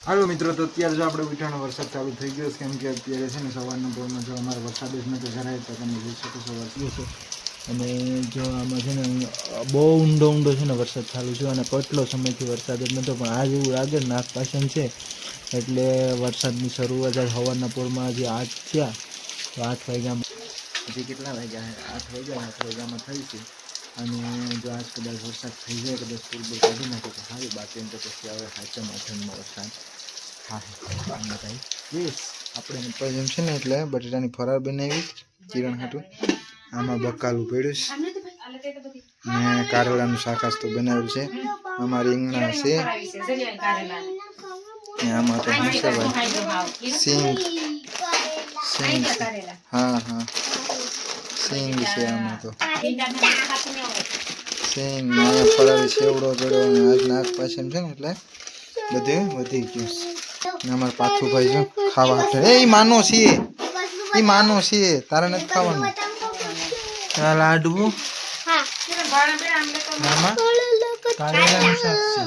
હાલો મિત્રો, તો અત્યારે જો આપણે ઉઠાણો વરસાદ ચાલુ થઈ ગયો છે, કેમ કે અત્યારે છે ને સવારના પોરમાં જો અમારે વરસાદ જ નતો જરાય, તો તમે જોઈ શકો છો વરસ્યો છે. અને જો આમાં છે ને બહુ ઊંડો છે ને વરસાદ ચાલુ છે, અને કેટલો સમયથી વરસાદ જ નહોતો, પણ આજ એવું લાગે નાગપાંચમ છે એટલે વરસાદની શરૂઆત આજ સવારના પોરમાં હજી 8 થયા, તો 8 વાગ્યામાં હજી કેટલા વાગ્યા છે? 8 વાગ્યામાં થઈ છે. અને જો આજ કદાચ વરસાદ થઈ જાય, કદાચ પૂરબૂર કાઢી નાખે તો સારું, બાકી એમ તો પછી હવે સાચમ આઠમમાં વરસાદ થાય. ભાઈ આપણે જેમ છે ને એટલે બટેટાની ફરાર બનાવી કિરણ હાટું, આમાં બકાલું પડ્યું છે ને કારેલાનું શાક તો બનાવેલું છે, આમાં રીંગણા છે, આમાં તો શું છે ભાઈ સિંગ હા સિંગ છે, આમાં તો સિંગ ફરાળી સેવડો પડ્યો. આજ નાગપાંચમ છે ને એટલે બધે વધી ગયું છે. અમારે પાથુભાઈ જો ખાવા આપે, એ માનો છે તારે નથી ખાવાનું. લાડવું આમાં કારેલાનું શાક છે,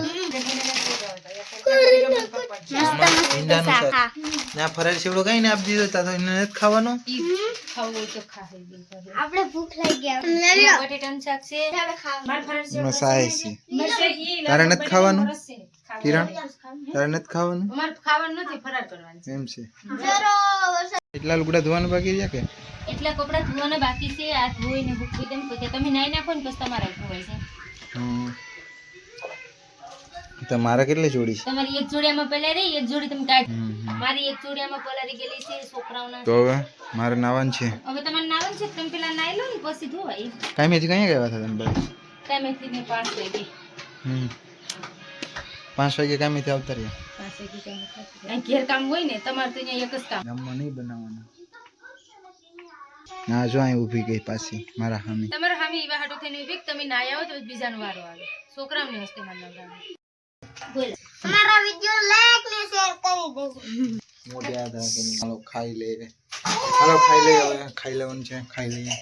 ભીંડાનું શાક ના ફરાળી સેવડો કઈ ને આપી દીધો, તા તો એને નથી ખાવાનું. આપણે ભૂખ લાગી ગયા. બટેટાનું શાક છે, મસાઈ છે, તારે નથી ખાવાનું. કિરણ તારે નથી ખાવાનું, અમાર ખાવાનું નથી, ફરાર કરવાનું એમ છે. એટલા લુગડા ધોવાના બાકી રહ્યા કે એટલા કપડા ધોવાના બાકી છે, આ ધોઈને મૂકી દેમ, પછી તમે નાઈ નાખો ને પછી તમારા ધોવાય છે. તો મારા કેટલી જોડી છે? તમારી એક જોડિયામાં પહેલા રહી, એક જોડી તમે કાઢ. મારી એક જોડિયામાં પલારી ગયેલી છે છોકરાઓના. તો હવે મારે નાવાનું છે. હવે તમારે નાવાનું છે, તમે પેલા નાઈ લો ને પછી ધોવાય. કામેથી કઈ ગયા હતા તમે ભાઈ? કામેથી ને 5 વાગે. 5 વાગે કામેથી આવતા રહ્યા. 5 વાગે કામ થાય. ઘેર કામ હોય ને, તમારે તો અહીંયા એક જ કામ. જમવા નહીં બનાવવાનું. ના જો અહીં ઊભી ગઈ પાછી મારા હામી. તમારા હામી એવા હાટો થઈને ઊભી, તમે નાઈ આવો તો બીજાનો વારો આવે. છોકરાઓને હસ્તે માર લગાવે. બોલ અમારા વિડિયો લાઈક ને શેર કરી દેજો. મોઢે આધા કે હાલો ખાઈ લે, હવે ખાઈ લેવાનું છે, ખાઈ લઈએ.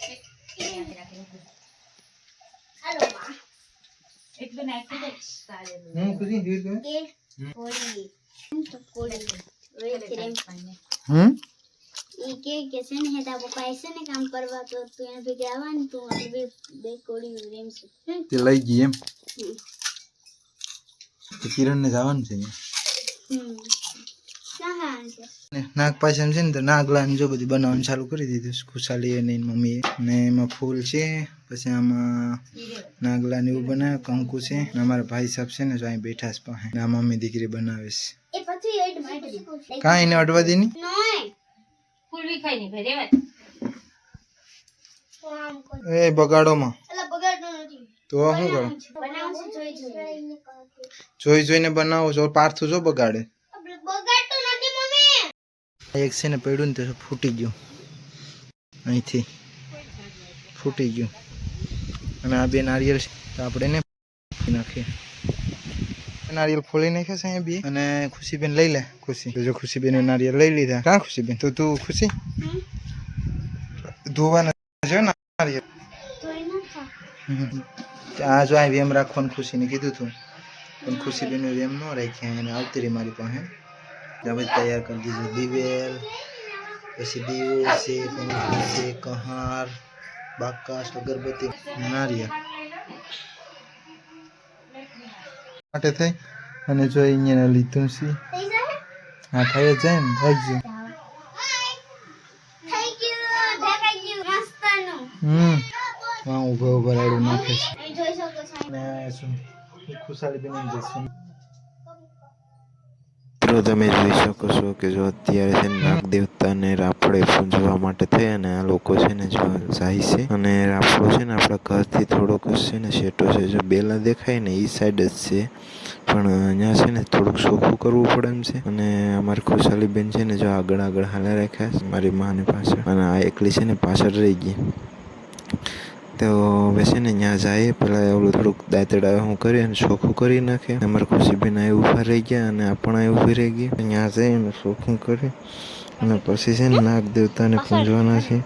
હાલો માં એટલું નાખી દે સાલે. ખુશી ધીર કે કોળી તો કોળી એ કે છે ને હેતા પપ્પા છે ને કામ કરવા, તો તું એને ભેગા આવવાનું, તું બે કોળી રેમ છે તે લઈ ગઈ એમ. તો કિરણ ને જવાનું છે નાગપાંચમ છે ને, તો નાગલાની જો બધી બનાવવાનું ચાલુ કરી દીધું ખુશાલી અને મમ્મીએ. ને એમાં ફૂલ છે, પછી આમાં નાગલાને એવું બનાવે, કંકુ છે, ને અમારા ભાઈ સાહેબ છે ને જો અહીં બેઠા છે પાસે, ને આ મમ્મી દીકરી બનાવે છે. કાંઈ એને અડવા દે ની એ બગાડોમાં તો શું કરો? જોઈને બનાવો છો, પાર્થું જો બગાડે. એક છે ને પડ્યું ને તો ફૂટી ગયું, અહીંથી ફૂટી ગયું. અને આ બે નારિયેળ છે તો આપણે એને નાખીએ. નારિયેળ ફોડી નાખે છે અહીંયા બે. અને ખુશીબેન લઈ લે. ખુશી જો ખુશીબેન નારિયેળ લઈ લીધા. ક્યાં ખુશીબેન? તો તું ખુશી ધોવાના છે નારિયેળ. આ જો આ વેમ રાખવાનું ખુશીને કીધું તું, પણ ખુશીબેન વેમ ન રાખ્યા, એને આવતી રહી મારી પાસે. હવે તૈયાર કરી દીધું દિવેલ, પછી દીવો છે, કંકુ છે, કહાર, બાકાસ, અગરબત્તી, નારિયેળ માટે થઈ. અને જો અહીંયા લીધું છે, હા થઈ જ જાય ને, થઈ ગયું. ઉભા રાડું નાખે છે. ને શું ખુશાલી બેન જઈશું. તમે જોઈ શકો છો કે જો અત્યારે છે નાગ દેવતાને રાફડે પૂજવા માટે થઈ અને આ લોકો છે ને જો જાય છે. અને રાફડો છે ને આપણા ઘરથી થોડોક છે ને શેટો છે, જો બેલા દેખાય ને એ સાઈડ જ છે, પણ અહીંયા છે ને થોડુંક ચોખ્ખું કરવું પડે એમ છે. અને અમારી ખુશાલી બેન છે ને જો આગળ હાલે રાખ્યા મારી માની પાછળ, અને આ એકલી છે ને પાછળ રહી ગઈ. તો હવે છે ને ત્યાં જાય પેલા ઓલું થોડુંક દાંતડા હું કરી અને ચોખ્ખું કરી નાખે. અમારા ખુશીબેન અહીં ઊભા રહી ગયા અને આપણ અહીં ઊભી રહી ગઈ. ત્યાં જઈને ચોખ્ખું કરી અને પછી છે ને નાગ દેવતાને પૂજવાના છે.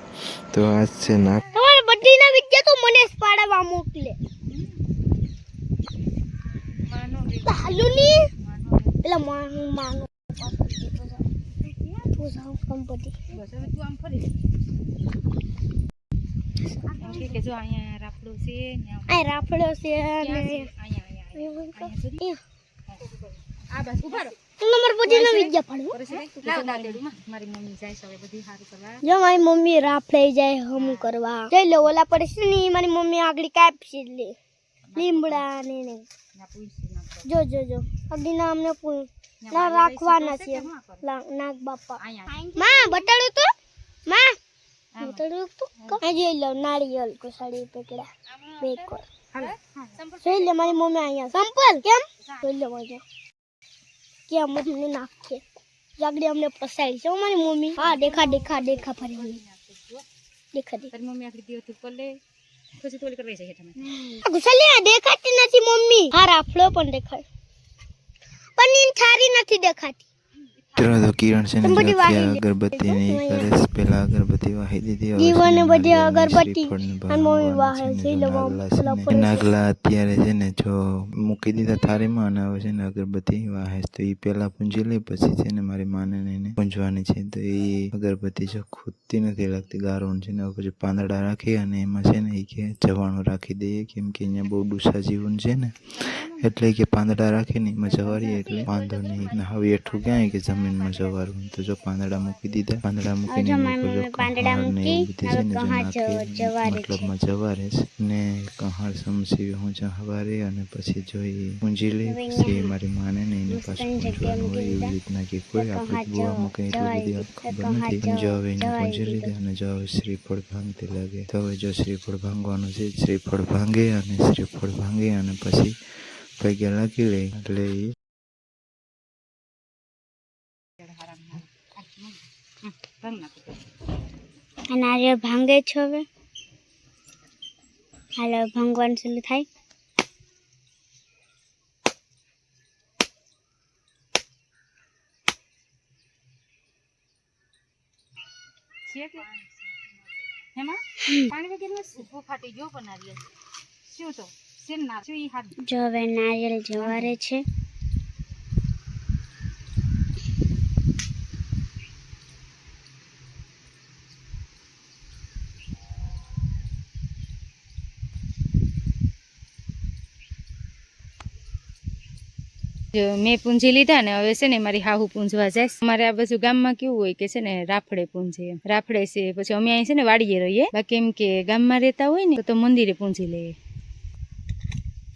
તો આજ છે નાગ. તમારે બધીના વિદ્યા તો મને જ પાડવા મોકલે. માનો બે હાલુની પેલા માનો તું જાવ કંપની બસ હવે તું આમ ફરી લે કે જો અહીંયા રાફડો છે ને આ રાફડો છે ને અહીંયા આ બસ ઉભા રહો નંબર પછી નો વિદ્યા પડવું લાવ દાદેડું માં મારી મમ્મી જાય છે હવે બધી હારું કરવા જો મારી મમ્મી રાફડે જાય હમ કરવા જઈ લે ઓલા પડે છે ને મારી મમ્મી આગળ કાપી લે લીમડા ને ના પૂછી ના જો જો જો આગળ નામ ને ના રાખવાના છે નાગ બાપા માં બટાડું તો માં બટાડું તો આ જઈ લો નાળિયેર કોસાડી પકડા બે કોર જોઈ લે મારી મમ્મી અહીંયા સંપલ કેમ જોઈ લે મજો કેમ મને નાખે જાગડી અમને પસાડી છે મારી મમ્મી હા દેખા દેખા દેખા ફરી દેખા દે તારી મમ્મી આખી દિવસ ઉપર લે પછી તોલી કરવા જાય તમે ગુસલિયા દેખાતી નથી મમ્મી હા રાફડો પણ દેખાય પણ ઈન થારી નથી દેખાતી મિત્રો તો કિરણ છે ને જો ત્યાં અગરબત્તી નહીં કરે છે. પેલા અગરબત્તી વાહી દીધી હવે દીવાને છે ને બધી નારિયેળની અગરબત્તી શ્રીફળને અને મમ્મી ભાંગવાના વાહે છે છે ને લો નાગલા છે ને. નાગલા અત્યારે છે ને જો મૂકી દીધા થાળીમાં અને હવે છે ને અગરબત્તી વાહે છે. તો એ પેલા પૂંજી લે પછી છે ને મારી માને એને પૂંજવાની છે. તો એ અગરબત્તી જો ખૂટતી નથી લાગતી ગારોણ છે ને હવે પછી પાંદડા રાખી અને એમાં છે ને એ કે જવાણું રાખી દઈએ કેમ કે અહીંયા બહુ ડૂસા જીવન છે ને એટલે કે પાંદડા રાખીને એમાં જવારીએ એટલે વાંધો નહીં. ને હવે એઠું ક્યાંય કે જમીનમાં જવારું તો જો પાંદડા મૂકી દીધા. પાંદડા મૂકીને એની ઉપર જો કહાર ને એવું બધું છે ને જો નાખે મતલબમાં જવારે છે ને કહાર સમસી હું હવારે અને પછી જો એ પૂંજી લે પછી મારી માને ને એને પાછું પૂંજવાનું હોય એવી રીતના કે કોઈ આપણે ગોવામાં કંઈ એટલી બધી ખબર નથી પણ જો હવે એને પૂંજી લીધા અને જો હવે શ્રીફળ ભાંગતી લાગે તો હવે જો શ્રીફળ ભાંગવાનું છે શ્રીફળ ભાંગે અને પછી પૈકે લાગી લે એટલે એ નારિયેળ ભાંગે છે હવે હાલો ભાંગવાનું ચાલુ થાય છે કે હેમાં પાણી વગેરે ઉભો ફાટી ગયો પણ નારિયેળ શું તો સેન ના શું ઈ હાથ જો હવે નારિયેળ જવારે છે મેં પૂંજી લીધા ને હવે છે ને મારી હાહુ પૂંજવા જાય. અમારે આ બધું ગામમાં કેવું હોય કે છે ને રાફડે પૂંજે રાફડે છે પછી અમે અહીં છે ને વાડીએ રહીએ બાકી એમ કે ગામમાં રહેતા હોય ને તો મંદિરે પૂંજી લઈએ.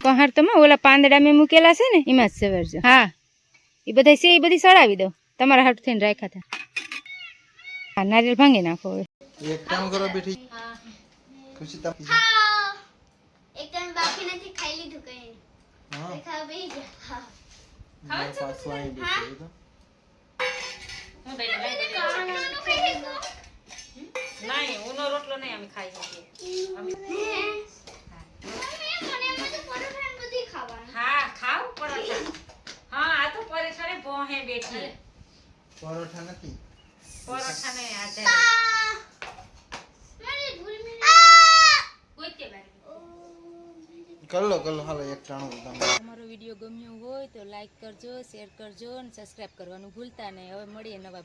પહાડ તો ઓલા પાંદડા મેં મૂકેલા છે ને એમાં જ સવારજો. હા એ બધા છે એ બધી સડાવી દો તમારા હાથ થઈને રાખ્યા હતા. હા નારિયેળ ભાંગી નાખો હવે એક કામ કરો બેઠી ખુશી તમ એક ટન બાકી નથી ખાઈ લીધું કઈ હા ખાવા બેહી જા હા પાછું આવી બેઠી તો નહીં ઉનો રોટલો નહીં અમે ખાઈ શકીએ. હા ખાવ પરોઠા. હા આ તો પરેશાને બોહે બેઠી પરોઠા નથી પરોઠા ને આધે કર લો હાલો એક ટાણું તમે. અમારો વિડીયો ગમ્યો હોય તો લાઈક કરજો, શેર કરજો અને સબસ્ક્રાઇબ કરવાનું ભૂલતા નહીં. હવે મળીએ નવા બ્લોગ.